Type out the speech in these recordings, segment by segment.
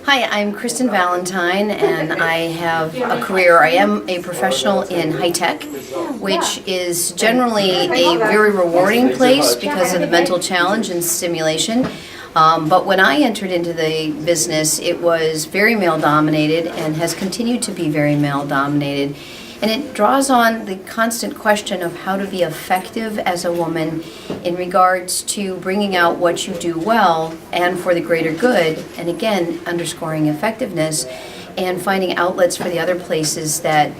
Hi, I'm Kristin Valentyn, and I have a career. I am a professional in high tech, which is generally a very rewarding place because of the mental challenge and stimulation. But when I entered into the business, it was very male-dominated and has continued to be very male-dominated. And it draws on the constant question of how to be effective as a woman in regards to bringing out what you do well and for the greater good, and again, underscoring effectiveness and finding outlets for the other places that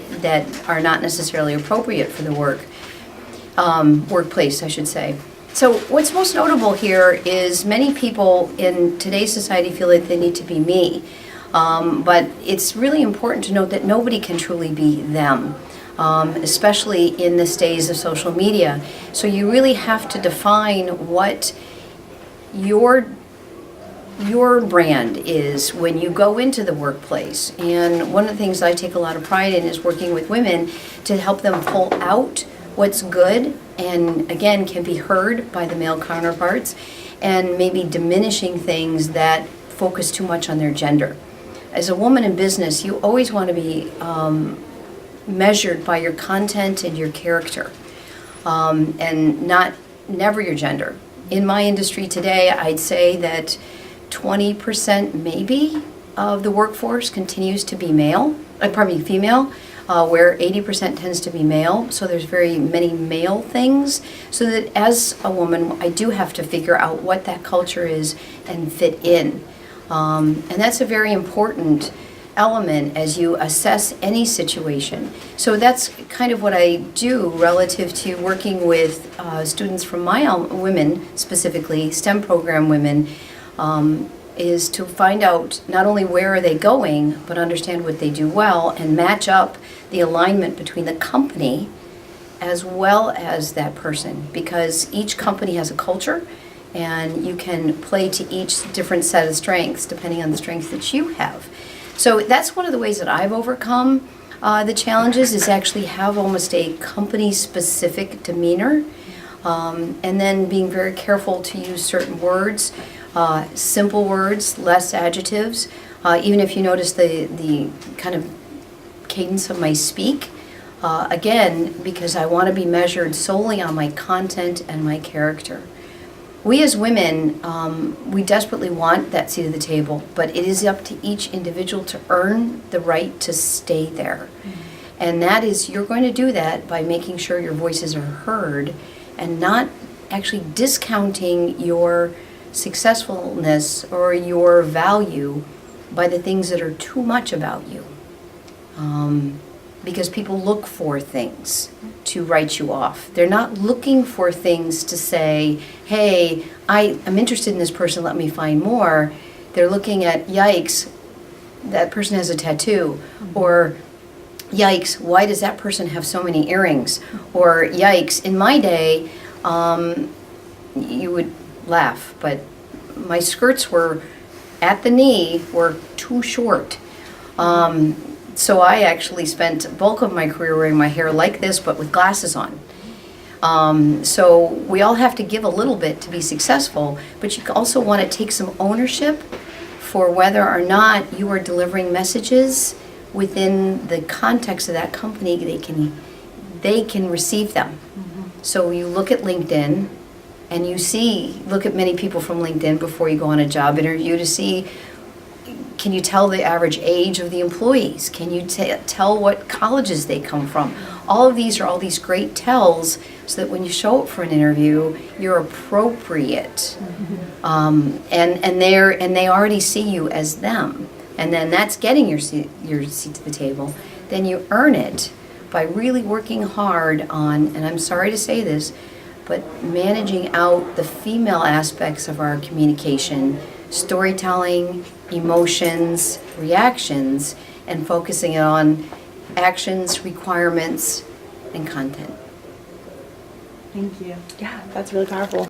are not necessarily appropriate for the workplace, I should say. So what's most notable here is many people in today's society feel that they need to be me. But it's really important to note that nobody can truly be them, especially in this days of social media. So you really have to define what your brand is when you go into the workplace. And one of the things I take a lot of pride in is working with women to help them pull out what's good and, again, can be heard by the male counterparts, and maybe diminishing things that focus too much on their gender. As a woman in business, you always want to be measured by your content and your character, and never your gender. In my industry today, I'd say that 20% maybe of the workforce continues to be female, where 80% tends to be male. So there's very many male things. So that as a woman, I do have to figure out what that culture is and fit in. And that's a very important element as you assess any situation. So that's kind of what I do relative to working with students from my women, specifically STEM program women, is to find out not only where are they going, but understand what they do well and match up the alignment between the company as well as that person, because each company has a culture, and you can play to each different set of strengths depending on the strengths that you have. So that's one of the ways that I've overcome the challenges, is actually have almost a company-specific demeanor, and then being very careful to use certain words, simple words, less adjectives. Even if you notice the kind of cadence of my speak, again, because I want to be measured solely on my content and my character. We as women, we desperately want that seat at the table, but it is up to each individual to earn the right to stay there. And that is, you're going to do that by making sure your voices are heard and not actually discounting your successfulness or your value by the things that are too much about you. Because people look for things to write you off. They're not looking for things to say, hey, I'm interested in this person, let me find more. They're looking at, yikes, that person has a tattoo. Or, yikes, why does that person have so many earrings? Or, yikes, in my day, you would laugh, but my skirts were at the knee, were too short. So I actually spent the bulk of my career wearing my hair like this, but with glasses on. So we all have to give a little bit to be successful, but you also want to take some ownership for whether or not you are delivering messages within the context of that company. They can receive them. So you look at LinkedIn, and look at many people from LinkedIn before you go on a job interview to see, can you tell the average age of the employees? Can you tell what colleges they come from? All of these are all these great tells, so that when you show up for an interview, you're appropriate, and they already see you as them, and then that's getting your seat to the table. Then you earn it by really working hard on, and I'm sorry to say this, but managing out the female aspects of our communication, storytelling, emotions, reactions, and focusing on actions, requirements, and content. Thank you. Yeah, that's really powerful.